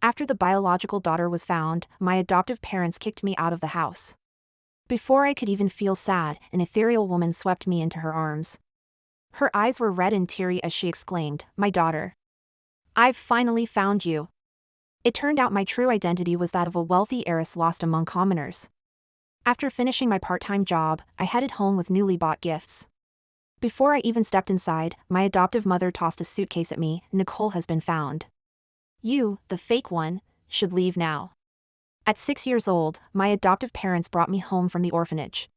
After the biological daughter was found, my adoptive parents kicked me out of the house. Before I could even feel sad, an ethereal woman swept me into her arms. Her eyes were red and teary as she exclaimed, "My daughter. I've finally found you." It turned out my true identity was that of a wealthy heiress lost among commoners. After finishing my part-time job, I headed home with newly bought gifts. Before I even stepped inside, my adoptive mother tossed a suitcase at me. "Nicole has been found. You, the fake one, should leave now." At 6 years old, my adoptive parents brought me home from the orphanage.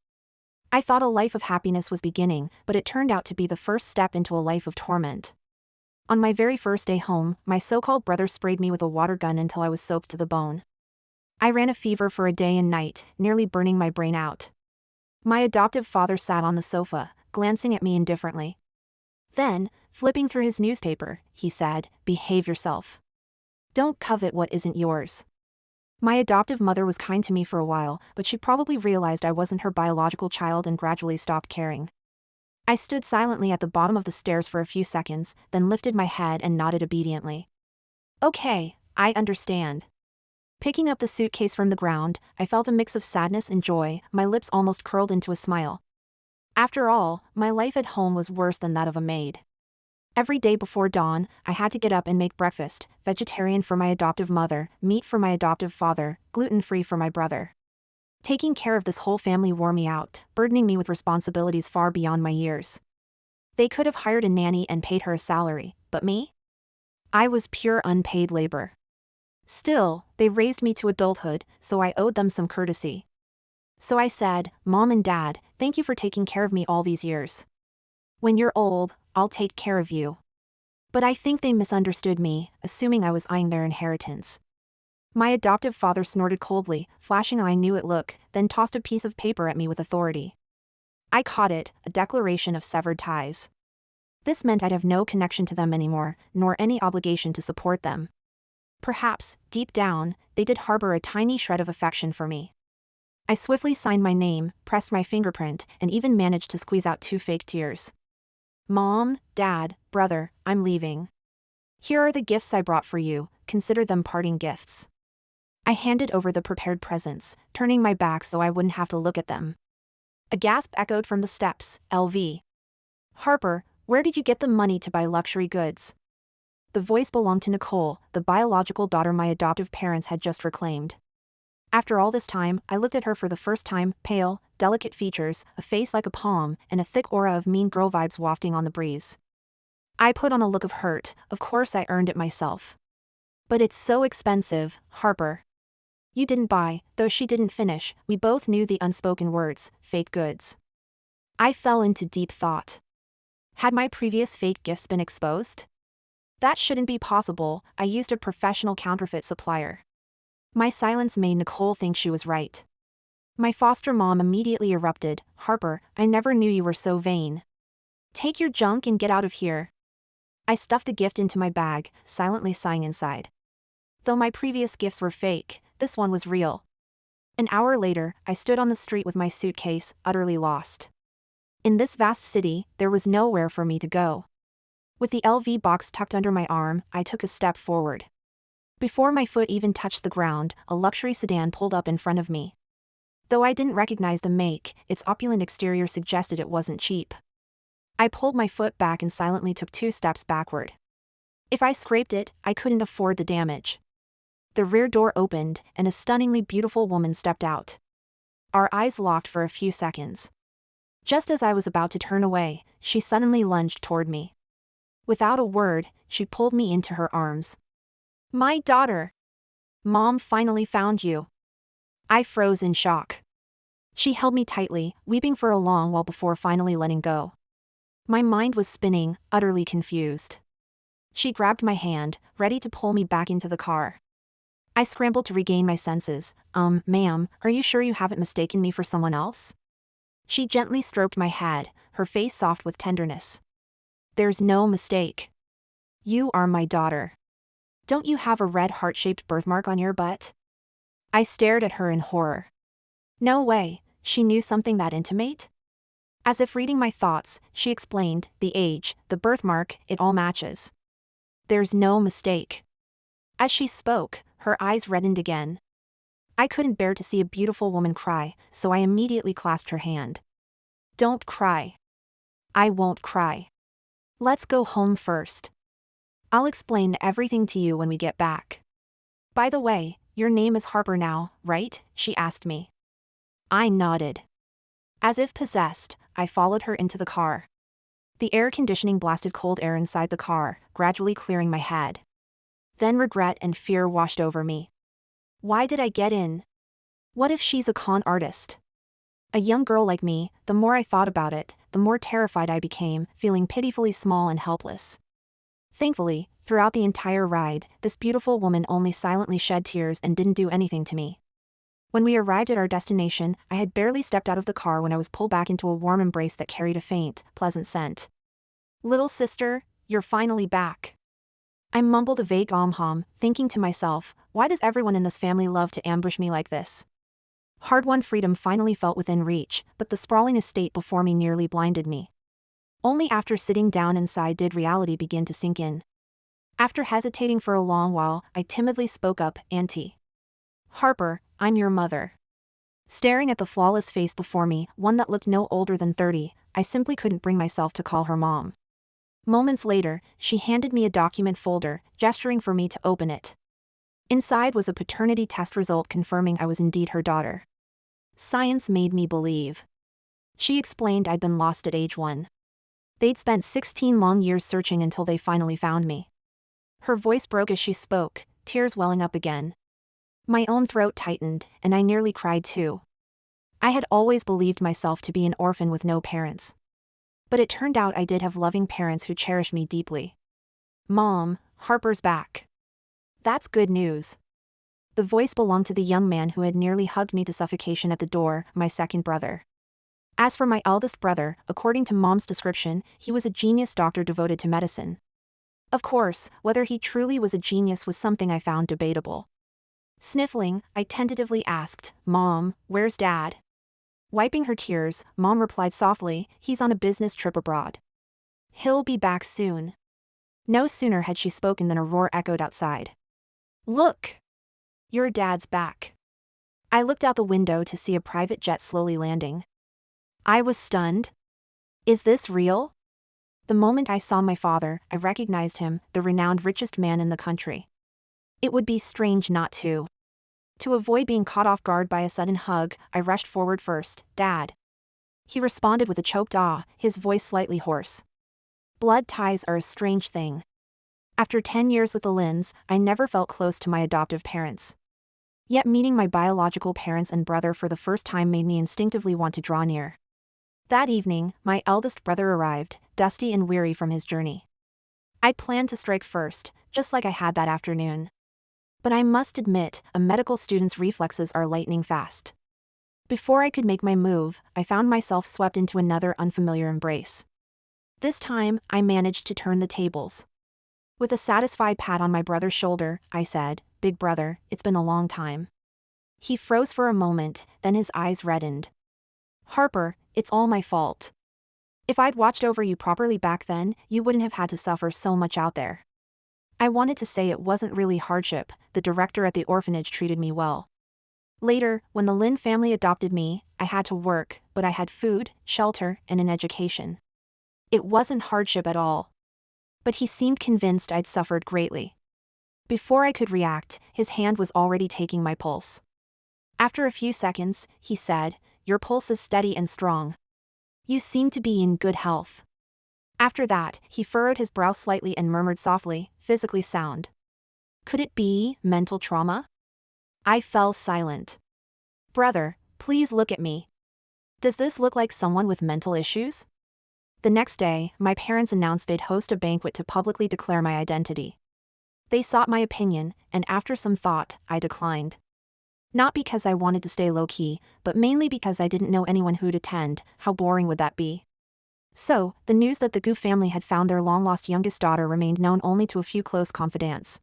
I thought a life of happiness was beginning, but it turned out to be the first step into a life of torment. On my very first day home, my so-called brother sprayed me with a water gun until I was soaked to the bone. I ran a fever for a day and night, nearly burning my brain out. My adoptive father sat on the sofa, glancing at me indifferently. Then, flipping through his newspaper, he said, "Behave yourself. Don't covet what isn't yours." My adoptive mother was kind to me for a while, but she probably realized I wasn't her biological child and gradually stopped caring. I stood silently at the bottom of the stairs for a few seconds, then lifted my head and nodded obediently. "Okay, I understand." Picking up the suitcase from the ground, I felt a mix of sadness and joy. My lips almost curled into a smile. After all, my life at home was worse than that of a maid. Every day before dawn, I had to get up and make breakfast: vegetarian for my adoptive mother, meat for my adoptive father, gluten-free for my brother. Taking care of this whole family wore me out, burdening me with responsibilities far beyond my years. They could have hired a nanny and paid her a salary, but me? I was pure unpaid labor. Still, they raised me to adulthood, so I owed them some courtesy. So I said, "Mom and Dad, thank you for taking care of me all these years. When you're old, I'll take care of you." But I think they misunderstood me, assuming I was eyeing their inheritance. My adoptive father snorted coldly, flashing an "I knew it" look, then tossed a piece of paper at me with authority. I caught it, a declaration of severed ties. This meant I'd have no connection to them anymore, nor any obligation to support them. Perhaps, deep down, they did harbor a tiny shred of affection for me. I swiftly signed my name, pressed my fingerprint, and even managed to squeeze out 2 fake tears. "Mom, Dad, brother, I'm leaving. Here are the gifts I brought for you, consider them parting gifts." I handed over the prepared presents, turning my back so I wouldn't have to look at them. A gasp echoed from the steps. "LV. Harper, where did you get the money to buy luxury goods?" The voice belonged to Nicole, the biological daughter my adoptive parents had just reclaimed. After all this time, I looked at her for the first time: pale, delicate features, a face like a palm, and a thick aura of mean girl vibes wafting on the breeze. I put on a look of hurt. "Of course I earned it myself. But it's so expensive, Harper." "You didn't buy," though she didn't finish. We both knew the unspoken words: fake goods. I fell into deep thought. Had my previous fake gifts been exposed? That shouldn't be possible. I used a professional counterfeit supplier. My silence made Nicole think she was right. My foster mom immediately erupted. "Harper, I never knew you were so vain. Take your junk and get out of here." I stuffed the gift into my bag, silently sighing inside. Though my previous gifts were fake, this one was real. An hour later, I stood on the street with my suitcase, utterly lost. In this vast city, there was nowhere for me to go. With the LV box tucked under my arm, I took a step forward. Before my foot even touched the ground, a luxury sedan pulled up in front of me. Though I didn't recognize the make, its opulent exterior suggested it wasn't cheap. I pulled my foot back and silently took 2 steps backward. If I scraped it, I couldn't afford the damage. The rear door opened, and a stunningly beautiful woman stepped out. Our eyes locked for a few seconds. Just as I was about to turn away, she suddenly lunged toward me. Without a word, she pulled me into her arms. "My daughter! Mom finally found you." I froze in shock. She held me tightly, weeping for a long while before finally letting go. My mind was spinning, utterly confused. She grabbed my hand, ready to pull me back into the car. I scrambled to regain my senses. Ma'am, are you sure you haven't mistaken me for someone else?" She gently stroked my head, her face soft with tenderness. "There's no mistake. You are my daughter. Don't you have a red heart-shaped birthmark on your butt?" I stared at her in horror. No way, she knew something that intimate? As if reading my thoughts, she explained, "The age, the birthmark, it all matches. There's no mistake." As she spoke, Her eyes reddened again. I couldn't bear to see a beautiful woman cry, so I immediately clasped her hand. Don't cry. I won't cry. Let's go home first. I'll explain everything to you when we get back. By the way, your name is Harper now, right? She asked me. I nodded. As if possessed, I followed her into the car. The air conditioning blasted cold air inside the car, gradually clearing my head. Then regret and fear washed over me. Why did I get in? What if she's a con artist? A young girl like me, the more I thought about it, the more terrified I became, feeling pitifully small and helpless. Thankfully, throughout the entire ride, this beautiful woman only silently shed tears and didn't do anything to me. When we arrived at our destination, I had barely stepped out of the car when I was pulled back into a warm embrace that carried a faint, pleasant scent. Little sister, you're finally back. I mumbled a vague hum, thinking to myself, why does everyone in this family love to ambush me like this? Hard-won freedom finally felt within reach, but the sprawling estate before me nearly blinded me. Only after sitting down inside did reality begin to sink in. After hesitating for a long while, I timidly spoke up, Auntie. Harper, I'm your mother. Staring at the flawless face before me, one that looked no older than 30, I simply couldn't bring myself to call her mom. Moments later, she handed me a document folder, gesturing for me to open it. Inside was a paternity test result confirming I was indeed her daughter. Science made me believe. She explained I'd been lost at age 1. They'd spent 16 long years searching until they finally found me. Her voice broke as she spoke, tears welling up again. My own throat tightened, and I nearly cried too. I had always believed myself to be an orphan with no parents. But it turned out I did have loving parents who cherished me deeply. Mom, Harper's back. That's good news. The voice belonged to the young man who had nearly hugged me to suffocation at the door, my second brother. As for my eldest brother, according to Mom's description, he was a genius doctor devoted to medicine. Of course, whether he truly was a genius was something I found debatable. Sniffling, I tentatively asked, Mom, where's Dad? Wiping her tears, Mom replied softly, he's on a business trip abroad. He'll be back soon. No sooner had she spoken than a roar echoed outside. Look! Your dad's back. I looked out the window to see a private jet slowly landing. I was stunned. Is this real? The moment I saw my father, I recognized him, the renowned richest man in the country. It would be strange not to. To avoid being caught off guard by a sudden hug, I rushed forward first, Dad. He responded with a choked ah, his voice slightly hoarse. Blood ties are a strange thing. After 10 years with the Lins, I never felt close to my adoptive parents. Yet meeting my biological parents and brother for the first time made me instinctively want to draw near. That evening, my eldest brother arrived, dusty and weary from his journey. I planned to strike first, just like I had that afternoon. But I must admit, a medical student's reflexes are lightning fast. Before I could make my move, I found myself swept into another unfamiliar embrace. This time, I managed to turn the tables. With a satisfied pat on my brother's shoulder, I said, Big brother, it's been a long time. He froze for a moment, then his eyes reddened. Harper, it's all my fault. If I'd watched over you properly back then, you wouldn't have had to suffer so much out there. I wanted to say it wasn't really hardship, the director at the orphanage treated me well. Later, when the Lin family adopted me, I had to work, but I had food, shelter, and an education. It wasn't hardship at all. But he seemed convinced I'd suffered greatly. Before I could react, his hand was already taking my pulse. After a few seconds, he said, Your pulse is steady and strong. You seem to be in good health. After that, he furrowed his brow slightly and murmured softly, physically sound. Could it be mental trauma? I fell silent. Brother, please look at me. Does this look like someone with mental issues? The next day, my parents announced they'd host a banquet to publicly declare my identity. They sought my opinion, and after some thought, I declined. Not because I wanted to stay low-key, but mainly because I didn't know anyone who'd attend. How boring would that be? So, the news that the Gu family had found their long-lost youngest daughter remained known only to a few close confidants.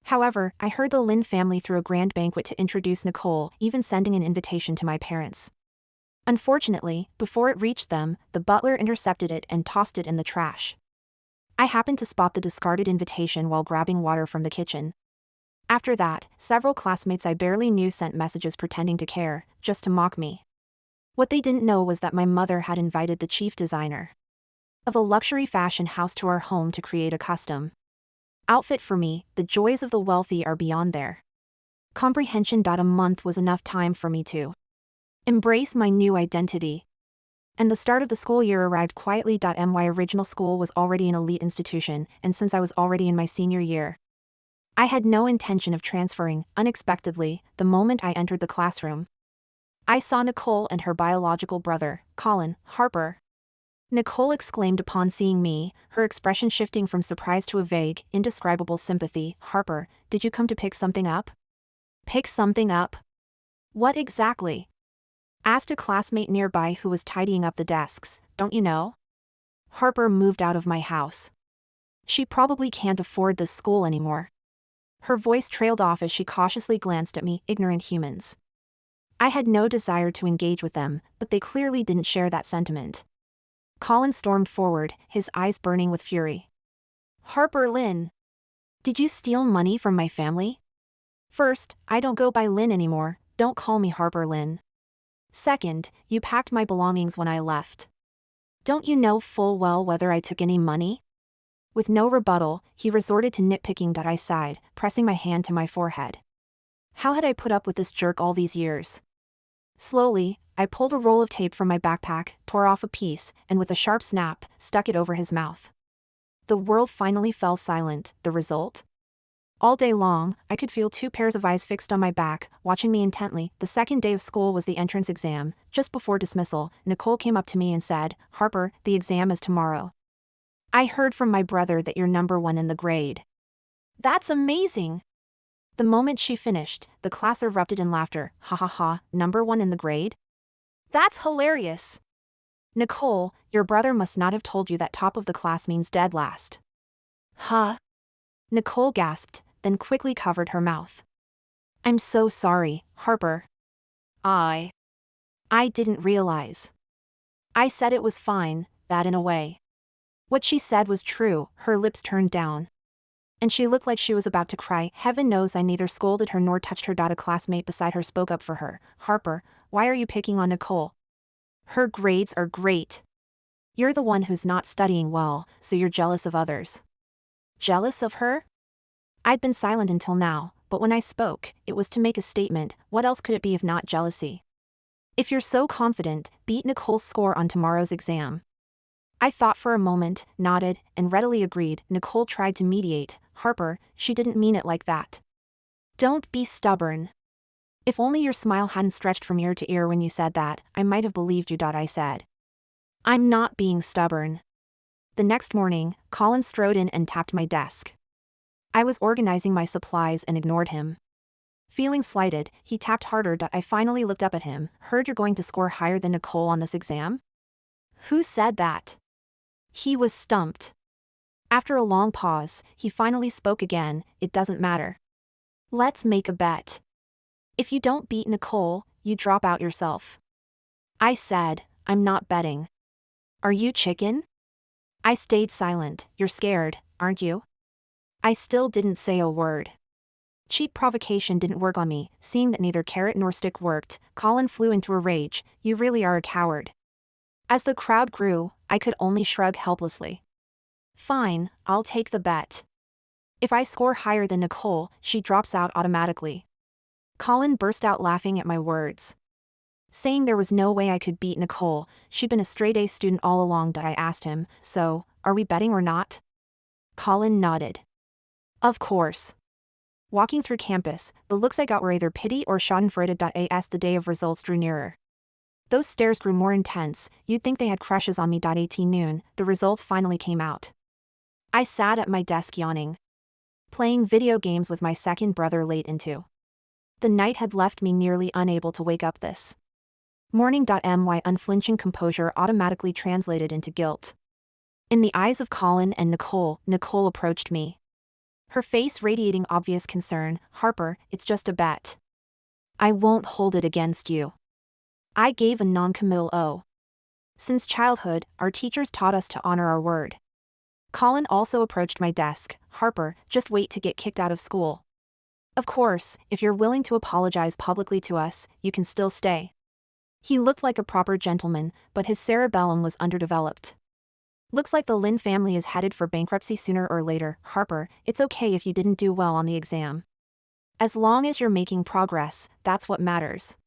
However, I heard the Lin family threw a grand banquet to introduce Nicole, even sending an invitation to my parents. Unfortunately, before it reached them, the butler intercepted it and tossed it in the trash. I happened to spot the discarded invitation while grabbing water from the kitchen. After that, several classmates I barely knew sent messages pretending to care, just to mock me. What they didn't know was that my mother had invited the chief designer of a luxury fashion house to our home to create a custom outfit for me. The joys of the wealthy are beyond their comprehension. A month was enough time for me to embrace my new identity. And the start of the school year arrived quietly. My original school was already an elite institution, and since I was already in my senior year, I had no intention of transferring. Unexpectedly, the moment I entered the classroom, I saw Nicole and her biological brother, Colin, Harper. Nicole exclaimed upon seeing me, her expression shifting from surprise to a vague, indescribable sympathy. Harper, did you come to pick something up? Pick something up? What exactly? Asked a classmate nearby who was tidying up the desks. Don't you know? Harper moved out of my house. She probably can't afford this school anymore. Her voice trailed off as she cautiously glanced at me. Ignorant humans. I had no desire to engage with them, but they clearly didn't share that sentiment. Colin stormed forward, his eyes burning with fury. Harper Lynn. Did you steal money from my family? First, I don't go by Lynn anymore, don't call me Harper Lynn. Second, you packed my belongings when I left. Don't you know full well whether I took any money? With no rebuttal, he resorted to nitpicking. I sighed, pressing my hand to my forehead. How had I put up with this jerk all these years? Slowly, I pulled a roll of tape from my backpack, tore off a piece, and with a sharp snap, stuck it over his mouth. The world finally fell silent. The result? All day long, I could feel two pairs of eyes fixed on my back, watching me intently. The second day of school was the entrance exam. Just before dismissal, Nicole came up to me and said, Harper, the exam is tomorrow. I heard from my brother that you're number 1 in the grade. That's amazing! The moment she finished, the class erupted in laughter. Ha ha ha, number 1 in the grade? That's hilarious! Nicole, your brother must not have told you that top of the class means dead last. Huh? Nicole gasped, then quickly covered her mouth. I'm so sorry, Harper. I didn't realize. I said it was fine, that in a way. What she said was true, her lips turned down. And she looked like she was about to cry. Heaven knows I neither scolded her nor touched her. A classmate beside her spoke up for her. Harper, why are you picking on Nicole? Her grades are great. You're the one who's not studying well, so you're jealous of others. Jealous of her? I'd been silent until now, but when I spoke, it was to make a statement. What else could it be if not jealousy? If you're so confident, beat Nicole's score on tomorrow's exam. I thought for a moment, nodded, and readily agreed. Nicole tried to mediate. Harper, she didn't mean it like that. Don't be stubborn. If only your smile hadn't stretched from ear to ear when you said that, I might have believed you. I said. I'm not being stubborn. The next morning, Colin strode in and tapped my desk. I was organizing my supplies and ignored him. Feeling slighted, he tapped harder. I finally looked up at him. Heard you're going to score higher than Nicole on this exam? Who said that? He was stumped. After a long pause, he finally spoke again. It doesn't matter. Let's make a bet. If you don't beat Nicole, you drop out yourself. I said, I'm not betting. Are you chicken? I stayed silent. You're scared, aren't you? I still didn't say a word. Cheap provocation didn't work on me. Seeing that neither carrot nor stick worked, Colin flew into a rage. You really are a coward. As the crowd grew, I could only shrug helplessly. Fine, I'll take the bet. If I score higher than Nicole, she drops out automatically. Colin burst out laughing at my words. Saying there was no way I could beat Nicole, she'd been a straight-A student all along. I asked him, so, are we betting or not? Colin nodded. Of course. Walking through campus, the looks I got were either pity or schadenfreude. As the day of results drew nearer, those stares grew more intense. You'd think they had crushes on me. 18 noon, the results finally came out. I sat at my desk yawning, playing video games with my second brother late into the night had left me nearly unable to wake up this morning. My unflinching composure automatically translated into guilt. In the eyes of Colin and Nicole, Nicole approached me, her face radiating obvious concern. Harper, it's just a bet. I won't hold it against you. I gave a non-committal "oh." Since childhood, our teachers taught us to honor our word. Colin also approached my desk. Harper, just wait to get kicked out of school. Of course, if you're willing to apologize publicly to us, you can still stay. He looked like a proper gentleman, but his cerebellum was underdeveloped. Looks like the Lin family is headed for bankruptcy sooner or later. Harper, it's okay if you didn't do well on the exam. As long as you're making progress, that's what matters.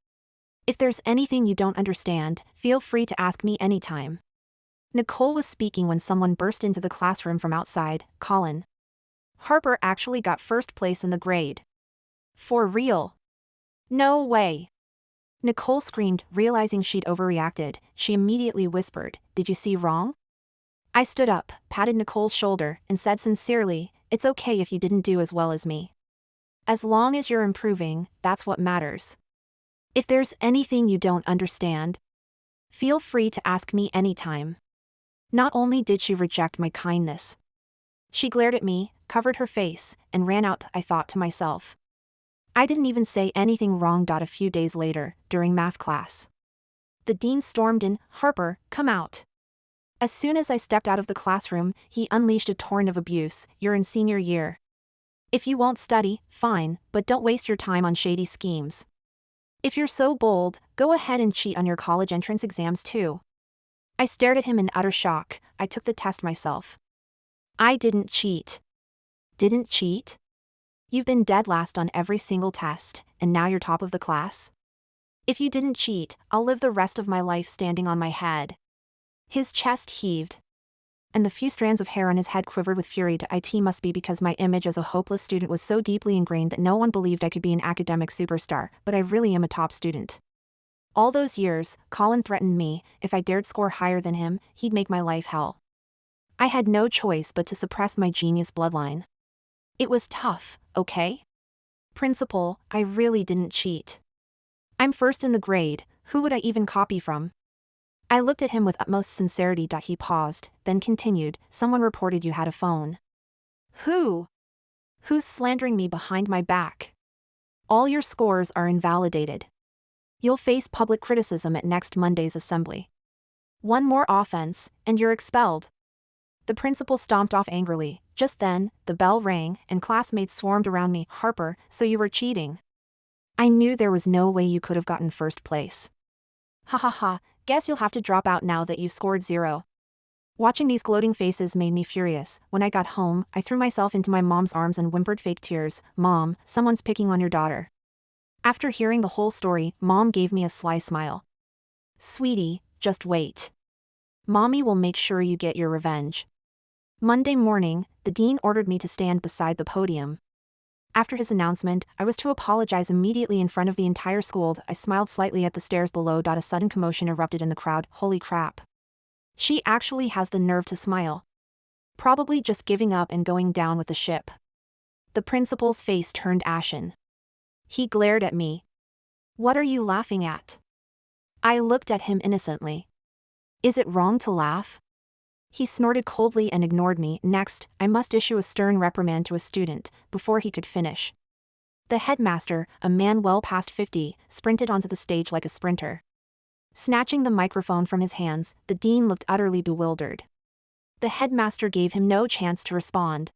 If there's anything you don't understand, feel free to ask me anytime. Nicole was speaking when someone burst into the classroom from outside. Colin. Harper actually got first place in the grade. For real? No way. Nicole screamed, realizing she'd overreacted. She immediately whispered, "Did you see wrong?" I stood up, patted Nicole's shoulder, and said sincerely, "It's okay if you didn't do as well as me. As long as you're improving, that's what matters. If there's anything you don't understand, feel free to ask me anytime." Not only did she reject my kindness, she glared at me, covered her face, and ran out. I thought to myself. I didn't even say anything wrong. A few days later, during math class, the dean stormed in. "Harper, come out." As soon as I stepped out of the classroom, he unleashed a torrent of abuse. "You're in senior year. If you won't study, fine, but don't waste your time on shady schemes. If you're so bold, go ahead and cheat on your college entrance exams too." I stared at him in utter shock. I took the test myself. I didn't cheat. Didn't cheat? You've been dead last on every single test, and now you're top of the class? If you didn't cheat, I'll live the rest of my life standing on my head. His chest heaved, and the few strands of hair on his head quivered with fury. It must be because my image as a hopeless student was so deeply ingrained that no one believed I could be an academic superstar, but I really am a top student. All those years, Colin threatened me. If I dared score higher than him, he'd make my life hell. I had no choice but to suppress my genius bloodline. It was tough, okay? Principal, I really didn't cheat. I'm first in the grade, who would I even copy from? I looked at him with utmost sincerity. He paused, then continued, "Someone reported you had a phone." Who? Who's slandering me behind my back? All your scores are invalidated. You'll face public criticism at next Monday's assembly. One more offense, and you're expelled. The principal stomped off angrily. Just then, the bell rang, and classmates swarmed around me. "Harper, so you were cheating. I knew there was no way you could have gotten first place. Ha ha ha, guess you'll have to drop out now that you've scored 0. Watching these gloating faces made me furious. When I got home, I threw myself into my mom's arms and whimpered fake tears. "Mom, someone's picking on your daughter." After hearing the whole story, Mom gave me a sly smile. "Sweetie, just wait. Mommy will make sure you get your revenge." Monday morning, the dean ordered me to stand beside the podium. After his announcement, I was to apologize immediately in front of the entire school. I smiled slightly at the stairs below. A sudden commotion erupted in the crowd. Holy crap. She actually has the nerve to smile. Probably just giving up and going down with the ship. The principal's face turned ashen. He glared at me. "What are you laughing at?" I looked at him innocently. "Is it wrong to laugh?" He snorted coldly and ignored me. Next, I must issue a stern reprimand to a student. Before he could finish, the headmaster, a man well past 50, sprinted onto the stage like a sprinter. Snatching the microphone from his hands, the dean looked utterly bewildered. The headmaster gave him no chance to respond.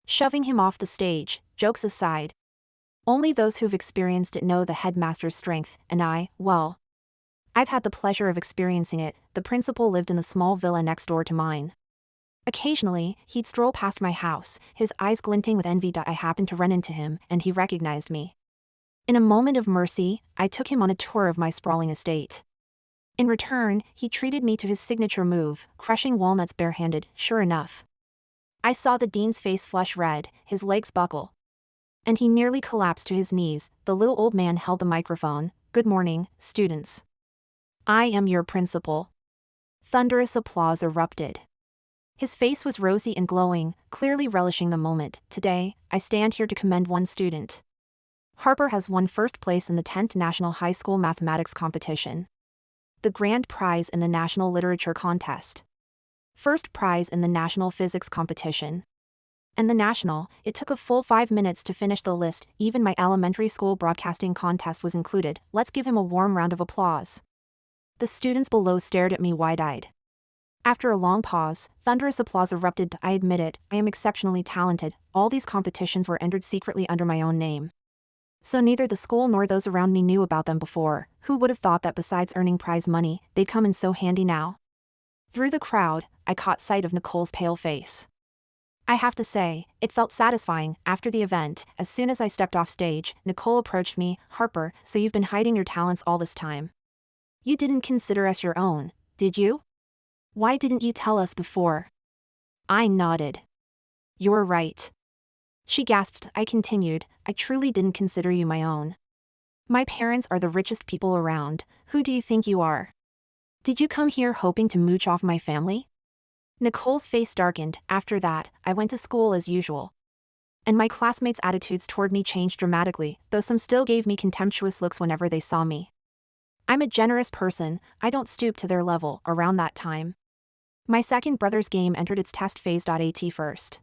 Shoving him off the stage, jokes aside, only those who've experienced it know the headmaster's strength, and well, I've had the pleasure of experiencing it. The principal lived in the small villa next door to mine. Occasionally, he'd stroll past my house, his eyes glinting with envy. I happened to run into him, and he recognized me. In a moment of mercy, I took him on a tour of my sprawling estate. In return, he treated me to his signature move, crushing walnuts barehanded. Sure enough, I saw the dean's face flush red, his legs buckle, and he nearly collapsed to his knees. The little old man held the microphone. "Good morning, students. I am your principal." Thunderous applause erupted. His face was rosy and glowing, clearly relishing the moment. "Today, I stand here to commend one student. Harper has won first place in the 10th National High School Mathematics Competition, the grand prize in the National Literature Contest, first prize in the National Physics Competition, and the National." It took a full 5 minutes to finish the list. Even my elementary school broadcasting contest was included. Let's give him a warm round of applause. The students below stared at me wide-eyed. After a long pause, thunderous applause erupted. I admit it, I am exceptionally talented. All these competitions were entered secretly under my own name. So neither the school nor those around me knew about them before. Who would have thought that besides earning prize money, they'd come in so handy now? Through the crowd, I caught sight of Nicole's pale face. I have to say, it felt satisfying. After the event, as soon as I stepped off stage, Nicole approached me. "Harper, so you've been hiding your talents all this time. You didn't consider us your own, did you? Why didn't you tell us before?" I nodded. "You're right." She gasped. I continued, "I truly didn't consider you my own. My parents are the richest people around. Who do you think you are? Did you come here hoping to mooch off my family?" Nicole's face darkened. After that, I went to school as usual. And my classmates' attitudes toward me changed dramatically, though some still gave me contemptuous looks whenever they saw me. I'm a generous person, I don't stoop to their level. Around that time, my second brother's game entered its test phase. At first,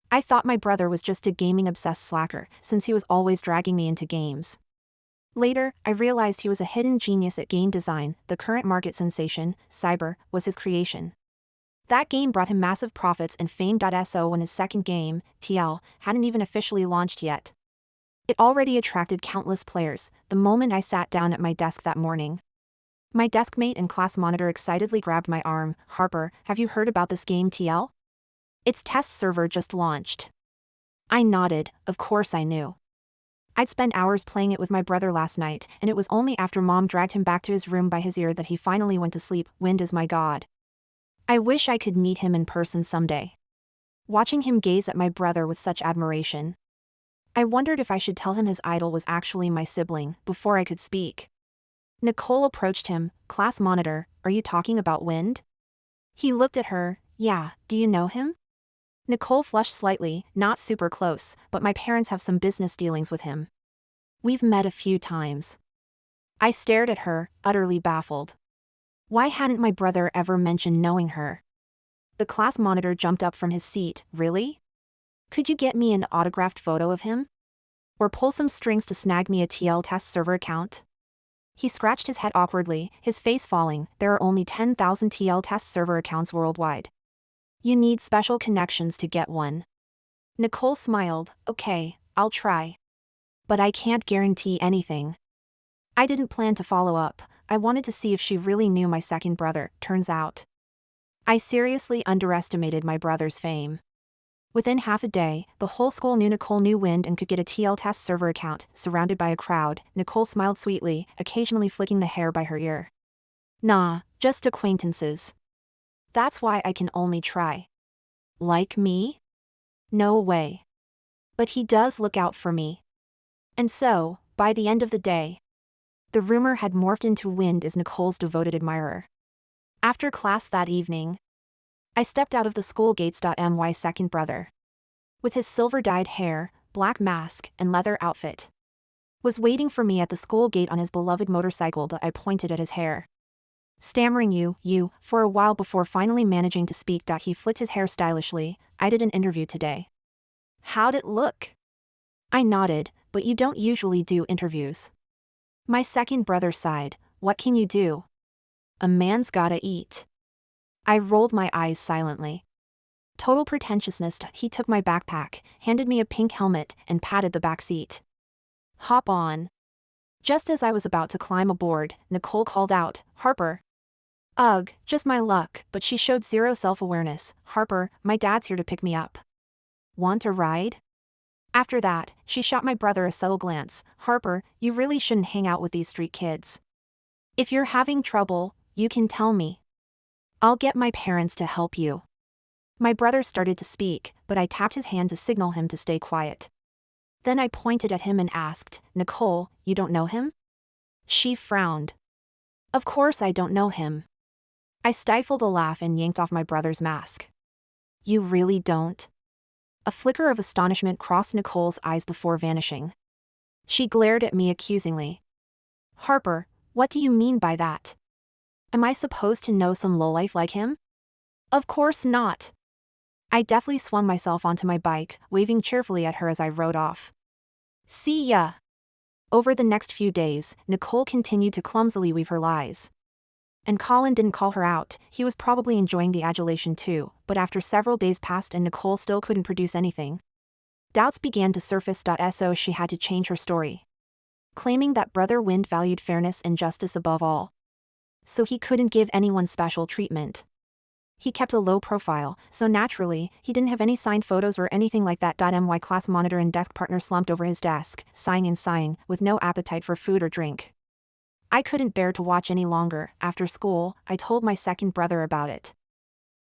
I thought my brother was just a gaming-obsessed slacker, since he was always dragging me into games. Later, I realized he was a hidden genius at game design. The current market sensation, Cyber, was his creation. That game brought him massive profits and fame. So when his second game, TL, hadn't even officially launched yet, it already attracted countless players. The moment I sat down at my desk that morning, my deskmate and class monitor excitedly grabbed my arm. "Harper, have you heard about this game TL? Its test server just launched." I nodded. Of course I knew. I'd spent hours playing it with my brother last night, and it was only after Mom dragged him back to his room by his ear that he finally went to sleep. Wind is my god. I wish I could meet him in person someday. Watching him gaze at my brother with such admiration, I wondered if I should tell him his idol was actually my sibling. Before I could speak, Nicole approached him. "Class monitor, are you talking about Wind?" He looked at her. "Yeah, do you know him?" Nicole flushed slightly. "Not super close, but my parents have some business dealings with him. We've met a few times." I stared at her, utterly baffled. Why hadn't my brother ever mentioned knowing her? The class monitor jumped up from his seat. "Really? Could you get me an autographed photo of him? Or pull some strings to snag me a TL test server account?" He scratched his head awkwardly, his face falling. "There are only 10,000 TL test server accounts worldwide. You need special connections to get one." Nicole smiled. "Okay, I'll try. But I can't guarantee anything." I didn't plan to follow up. I wanted to see if she really knew my second brother. Turns out, I seriously underestimated my brother's fame. Within half a day, the whole school knew Nicole knew Wind and could get a TL test server account. Surrounded by a crowd, Nicole smiled sweetly, occasionally flicking the hair by her ear. "Nah, just acquaintances. That's why I can only try." "Like me? No way. But he does look out for me." And so, by the end of the day, the rumor had morphed into Wind as Nicole's devoted admirer. After class that evening, I stepped out of the school gates. My second brother, with his silver-dyed hair, black mask, and leather outfit, was waiting for me at the school gate on his beloved motorcycle. I pointed at his hair, stammering you, for a while before finally managing to speak. He flicked his hair stylishly. "I did an interview today." "How'd it look?" I nodded. "But you don't usually do interviews." My second brother sighed. "What can you do? A man's gotta eat." I rolled my eyes silently. Total pretentiousness. He took my backpack, handed me a pink helmet, and patted the back seat. "Hop on." Just as I was about to climb aboard, Nicole called out, "Harper." Ugh, just my luck, but she showed zero self-awareness. "Harper, my dad's here to pick me up. Want a ride?" After that, she shot my brother a subtle glance. "Harper, you really shouldn't hang out with these street kids. If you're having trouble, you can tell me. I'll get my parents to help you." My brother started to speak, but I tapped his hand to signal him to stay quiet. Then I pointed at him and asked, "Nicole, you don't know him?" She frowned. "Of course I don't know him." I stifled a laugh and yanked off my brother's mask. "You really don't?" A flicker of astonishment crossed Nicole's eyes before vanishing. She glared at me accusingly. "Harper, what do you mean by that? Am I supposed to know some lowlife like him?" "Of course not." I deftly swung myself onto my bike, waving cheerfully at her as I rode off. "See ya." Over the next few days, Nicole continued to clumsily weave her lies. And Colin didn't call her out. He was probably enjoying the adulation too, but after several days passed and Nicole still couldn't produce anything, doubts began to surface. So she had to change her story. claiming that Brother Wind valued fairness and justice above all. So he couldn't give anyone special treatment. He kept a low profile, so naturally, he didn't have any signed photos or anything like that. My class monitor and desk partner slumped over his desk, sighing and sighing, with no appetite for food or drink. I couldn't bear to watch any longer. After school, I told my second brother about it.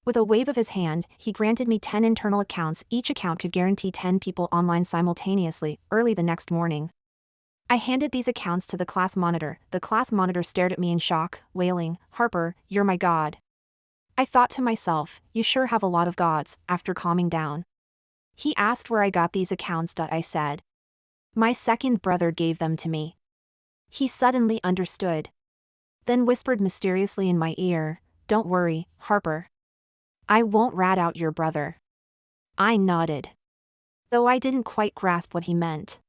With a wave of his hand, he granted me 10 internal accounts. Each account could guarantee 10 people online simultaneously, early the next morning. I handed these accounts to the class monitor. The class monitor stared at me in shock, wailing, "Harper, you're my god." I thought to myself, you sure have a lot of gods. After calming down, he asked where I got these accounts. I said. My second brother gave them to me. He suddenly understood. Then whispered mysteriously in my ear, "Don't worry, Harper. I won't rat out your brother." I nodded, though I didn't quite grasp what he meant.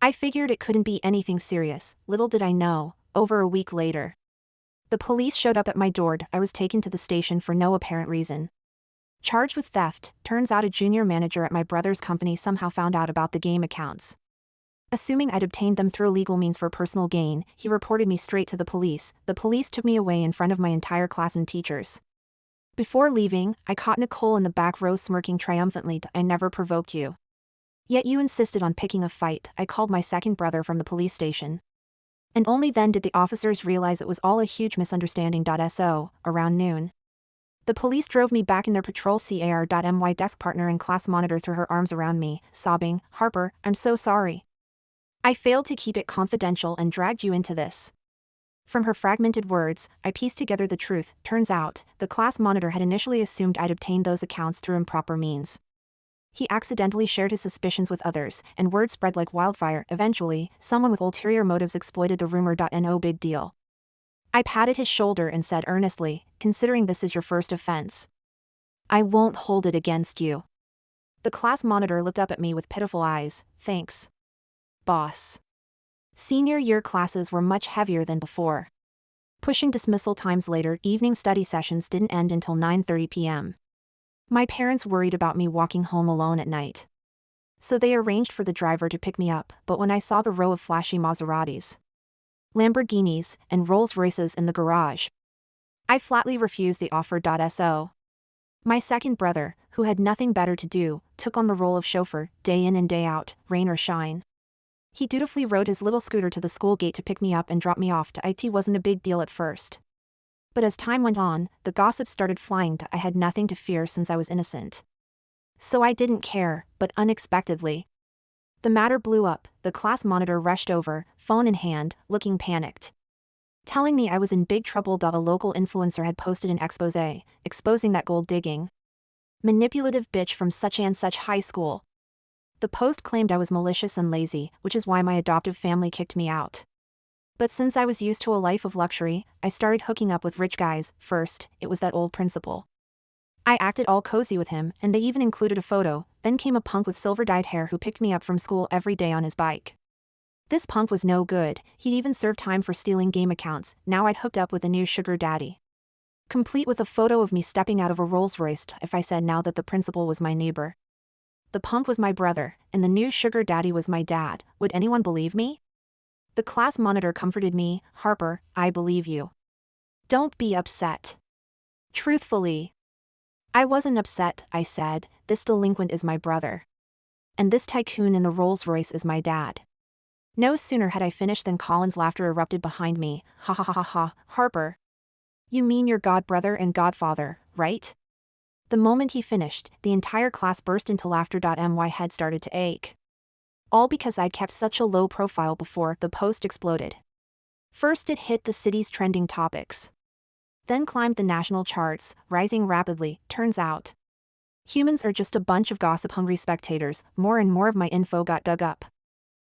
I figured it couldn't be anything serious. Little did I know, over a week later, the police showed up at my door. I was taken to the station for no apparent reason. Charged with theft. Turns out a junior manager at my brother's company somehow found out about the game accounts. Assuming I'd obtained them through illegal means for personal gain, he reported me straight to the police. The police took me away in front of my entire class and teachers. Before leaving, I caught Nicole in the back row smirking triumphantly. "I never provoked you. Yet you insisted on picking a fight." I called my second brother from the police station. And only then did the officers realize it was all a huge misunderstanding. Around noon, the police drove me back in their patrol car. My desk partner and class monitor threw her arms around me, sobbing, "Harper, I'm so sorry. I failed to keep it confidential and dragged you into this." From her fragmented words, I pieced together the truth. Turns out, the class monitor had initially assumed I'd obtained those accounts through improper means. He accidentally shared his suspicions with others, and word spread like wildfire. Eventually, someone with ulterior motives exploited the rumor. No big deal. I patted his shoulder and said earnestly, "Considering this is your first offense, I won't hold it against you." The class monitor looked up at me with pitiful eyes. "Thanks, boss." Senior year classes were much heavier than before. Pushing dismissal times later, evening study sessions didn't end until 9:30 p.m. My parents worried about me walking home alone at night. So they arranged for the driver to pick me up, but when I saw the row of flashy Maseratis, Lamborghinis, and Rolls-Royces in the garage, I flatly refused the offer. My second brother, who had nothing better to do, took on the role of chauffeur, day in and day out, rain or shine. He dutifully rode his little scooter to the school gate to pick me up and drop me off. It wasn't a big deal at first. But as time went on, the gossip started flying. I had nothing to fear since I was innocent. So I didn't care, but unexpectedly, the matter blew up. The class monitor rushed over, phone in hand, looking panicked, telling me I was in big trouble. A local influencer had posted an expose, exposing that gold-digging, manipulative bitch from such and such high school. The post claimed I was malicious and lazy, which is why my adoptive family kicked me out. But since I was used to a life of luxury, I started hooking up with rich guys. First, it was that old principal. I acted all cozy with him, and they even included a photo. Then came a punk with silver-dyed hair who picked me up from school every day on his bike. This punk was no good. He'd even served time for stealing game accounts. Now I'd hooked up with a new sugar daddy, complete with a photo of me stepping out of a Rolls-Royce. If I said now that the principal was my neighbor, the punk was my brother, and the new sugar daddy was my dad, would anyone believe me? The class monitor comforted me. "Harper, I believe you. Don't be upset." Truthfully, I wasn't upset. I said, "This delinquent is my brother. And this tycoon in the Rolls-Royce is my dad." No sooner had I finished than Colin's laughter erupted behind me. "Ha ha ha ha ha, Harper. You mean your godbrother and godfather, right?" The moment he finished, the entire class burst into laughter. My head started to ache. All because I'd kept such a low profile before. The post exploded. First it hit the city's trending topics, then climbed the national charts, rising rapidly. Turns out, humans are just a bunch of gossip-hungry spectators. More and more of my info got dug up,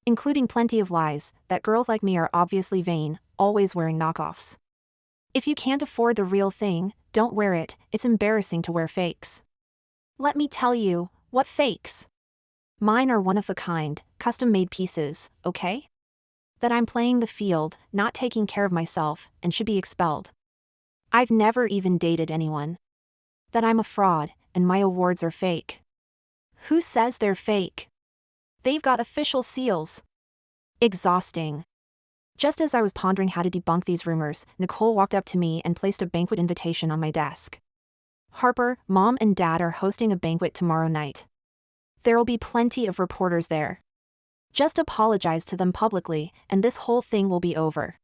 including plenty of lies, that girls like me are obviously vain, always wearing knockoffs. If you can't afford the real thing, don't wear it. It's embarrassing to wear fakes. Let me tell you, what fakes? Mine are one of a kind, custom-made pieces, okay? That I'm playing the field, not taking care of myself, and should be expelled. I've never even dated anyone. That I'm a fraud, and my awards are fake. Who says they're fake? They've got official seals. Exhausting. Just as I was pondering how to debunk these rumors, Nicole walked up to me and placed a banquet invitation on my desk. Harper, Mom and Dad are hosting a banquet tomorrow night. There'll be plenty of reporters there. Just apologize to them publicly, and this whole thing will be over.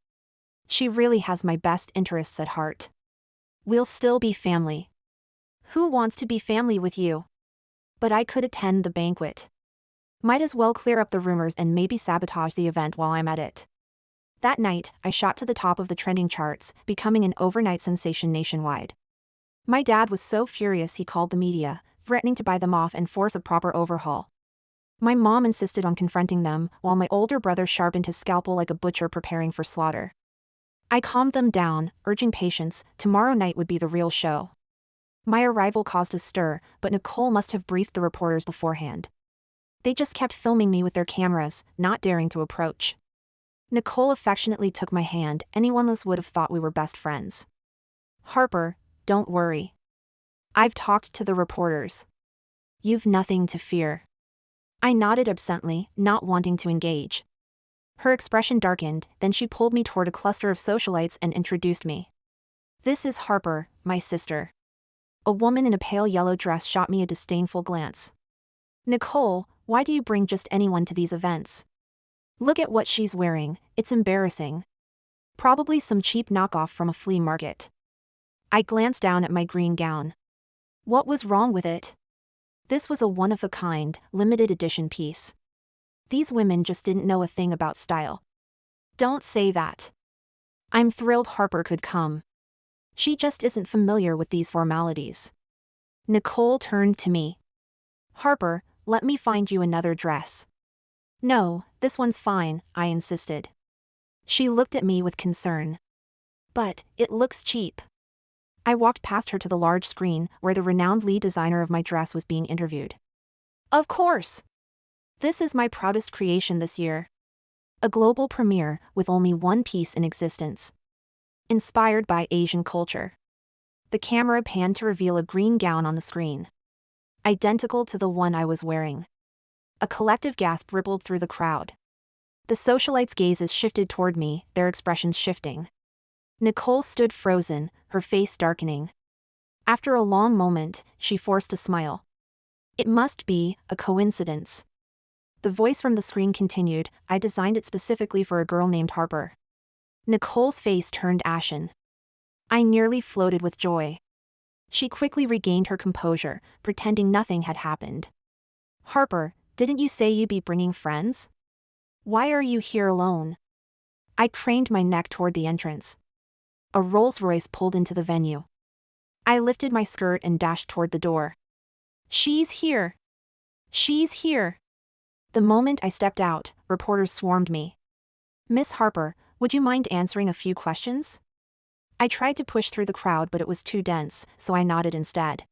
She really has my best interests at heart. We'll still be family. Who wants to be family with you? But I could attend the banquet. Might as well clear up the rumors and maybe sabotage the event while I'm at it. That night, I shot to the top of the trending charts, becoming an overnight sensation nationwide. My dad was so furious he called the media, threatening to buy them off and force a proper overhaul. My mom insisted on confronting them, while my older brother sharpened his scalpel like a butcher preparing for slaughter. I calmed them down, urging patience. Tomorrow night would be the real show. My arrival caused a stir, but Nicole must have briefed the reporters beforehand. They just kept filming me with their cameras, not daring to approach. Nicole affectionately took my hand. Anyone else would have thought we were best friends. Harper, don't worry. I've talked to the reporters. You've nothing to fear. I nodded absently, not wanting to engage. Her expression darkened, then she pulled me toward a cluster of socialites and introduced me. This is Harper, my sister. A woman in a pale yellow dress shot me a disdainful glance. Nicole, why do you bring just anyone to these events? Look at what she's wearing, it's embarrassing. Probably some cheap knockoff from a flea market. I glanced down at my green gown. What was wrong with it? This was a one-of-a-kind, limited edition piece. These women just didn't know a thing about style. Don't say that. I'm thrilled Harper could come. She just isn't familiar with these formalities. Nicole turned to me. Harper, let me find you another dress. No, this one's fine, I insisted. She looked at me with concern. But, it looks cheap. I walked past her to the large screen, where the renowned lead designer of my dress was being interviewed. Of course! This is my proudest creation this year. A global premiere, with only one piece in existence. Inspired by Asian culture. The camera panned to reveal a green gown on the screen. Identical to the one I was wearing. A collective gasp rippled through the crowd. The socialites' gazes shifted toward me, their expressions shifting. Nicole stood frozen, her face darkening. After a long moment, she forced a smile. It must be a coincidence. The voice from the screen continued, I designed it specifically for a girl named Harper. Nicole's face turned ashen. I nearly floated with joy. She quickly regained her composure, pretending nothing had happened. Harper, didn't you say you'd be bringing friends? Why are you here alone? I craned my neck toward the entrance. A Rolls-Royce pulled into the venue. I lifted my skirt and dashed toward the door. She's here! She's here! The moment I stepped out, reporters swarmed me. Miss Harper, would you mind answering a few questions? I tried to push through the crowd, but it was too dense, so I nodded instead.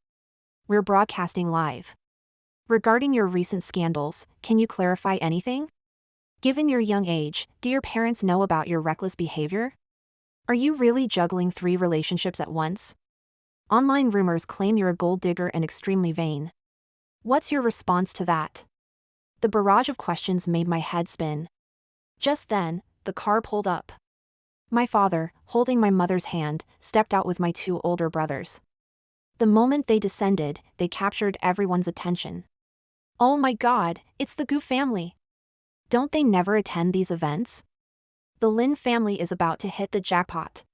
We're broadcasting live. Regarding your recent scandals, can you clarify anything? Given your young age, do your parents know about your reckless behavior? Are you really juggling 3 relationships at once? Online rumors claim you're a gold digger and extremely vain. What's your response to that? The barrage of questions made my head spin. Just then, the car pulled up. My father, holding my mother's hand, stepped out with my 2 older brothers. The moment they descended, they captured everyone's attention. Oh my God, it's the Gu family! Don't they never attend these events? The Lin family is about to hit the jackpot.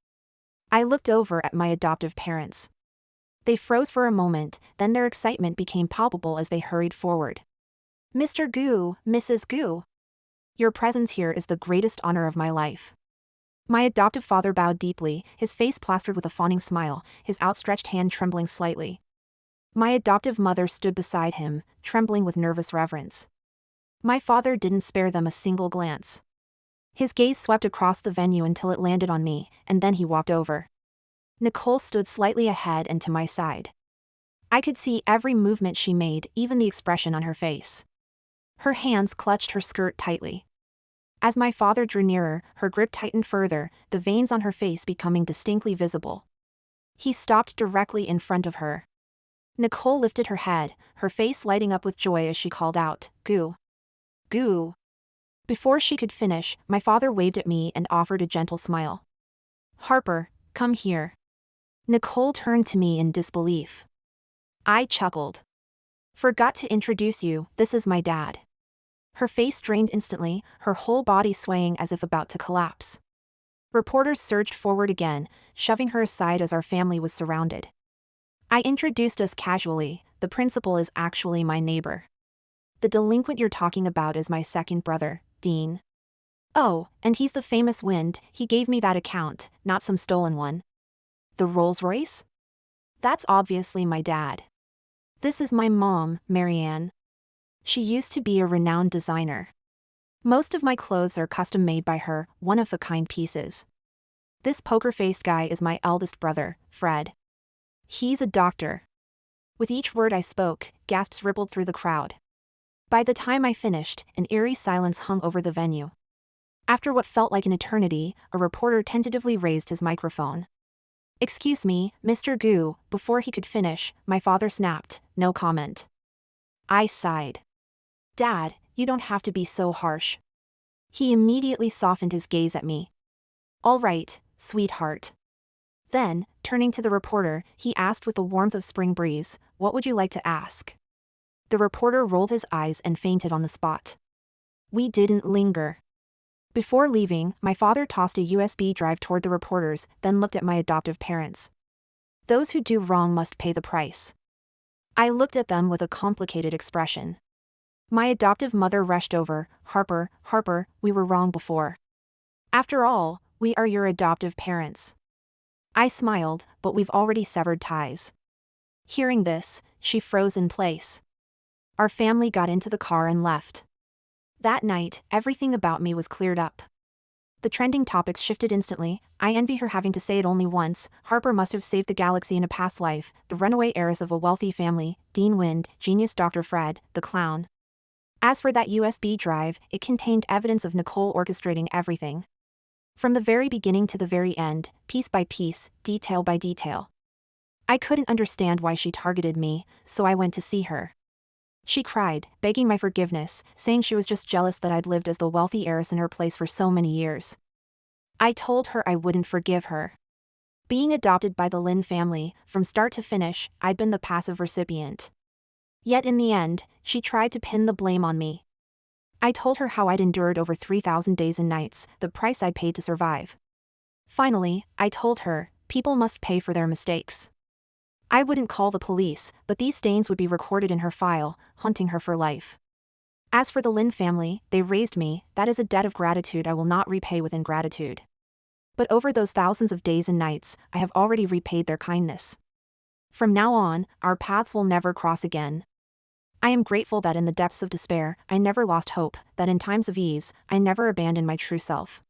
I looked over at my adoptive parents. They froze for a moment, then their excitement became palpable as they hurried forward. Mr. Gu, Mrs. Gu. Your presence here is the greatest honor of my life. My adoptive father bowed deeply, his face plastered with a fawning smile, his outstretched hand trembling slightly. My adoptive mother stood beside him, trembling with nervous reverence. My father didn't spare them a single glance. His gaze swept across the venue until it landed on me, and then he walked over. Nicole stood slightly ahead and to my side. I could see every movement she made, even the expression on her face. Her hands clutched her skirt tightly. As my father drew nearer, her grip tightened further, the veins on her face becoming distinctly visible. He stopped directly in front of her. Nicole lifted her head, her face lighting up with joy as she called out, Gu. Gu. Before she could finish, my father waved at me and offered a gentle smile. Harper, come here. Nicole turned to me in disbelief. I chuckled. Forgot to introduce you, this is my dad. Her face strained instantly, her whole body swaying as if about to collapse. Reporters surged forward again, shoving her aside as our family was surrounded. I introduced us casually, the principal is actually my neighbor. The delinquent you're talking about is my second brother, Dean. Oh, and he's the famous Wind, he gave me that account, not some stolen one. The Rolls-Royce? That's obviously my dad. This is my mom, Marianne. She used to be a renowned designer. Most of my clothes are custom made by her, one-of-a-kind pieces. This poker-faced guy is my eldest brother, Fred. He's a doctor. With each word I spoke, gasps rippled through the crowd. By the time I finished, an eerie silence hung over the venue. After what felt like an eternity, a reporter tentatively raised his microphone. Excuse me, Mr. Gu, before he could finish, my father snapped, no comment. I sighed. Dad, you don't have to be so harsh. He immediately softened his gaze at me. All right, sweetheart. Then, turning to the reporter, he asked with the warmth of spring breeze, what would you like to ask? The reporter rolled his eyes and fainted on the spot. We didn't linger. Before leaving, my father tossed a USB drive toward the reporters, then looked at my adoptive parents. Those who do wrong must pay the price. I looked at them with a complicated expression. My adoptive mother rushed over, Harper, we were wrong before. After all, we are your adoptive parents. I smiled, but we've already severed ties. Hearing this, she froze in place. Our family got into the car and left. That night, everything about me was cleared up. The trending topics shifted instantly. I envy her having to say it only once. Harper must have saved the galaxy in a past life, the runaway heiress of a wealthy family, Dean Wind, genius Dr. Fred, the clown. As for that USB drive, it contained evidence of Nicole orchestrating everything. From the very beginning to the very end, piece by piece, detail by detail. I couldn't understand why she targeted me, so I went to see her. She cried, begging my forgiveness, saying she was just jealous that I'd lived as the wealthy heiress in her place for so many years. I told her I wouldn't forgive her. Being adopted by the Lin family, from start to finish, I'd been the passive recipient. Yet in the end, she tried to pin the blame on me. I told her how I'd endured over 3,000 days and nights, the price I'd paid to survive. Finally, I told her, people must pay for their mistakes. I wouldn't call the police, but these stains would be recorded in her file, haunting her for life. As for the Lin family, they raised me, that is a debt of gratitude I will not repay with ingratitude. But over those thousands of days and nights, I have already repaid their kindness. From now on, our paths will never cross again. I am grateful that in the depths of despair, I never lost hope, that in times of ease, I never abandoned my true self.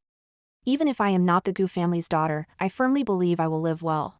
Even if I am not the Gu family's daughter, I firmly believe I will live well.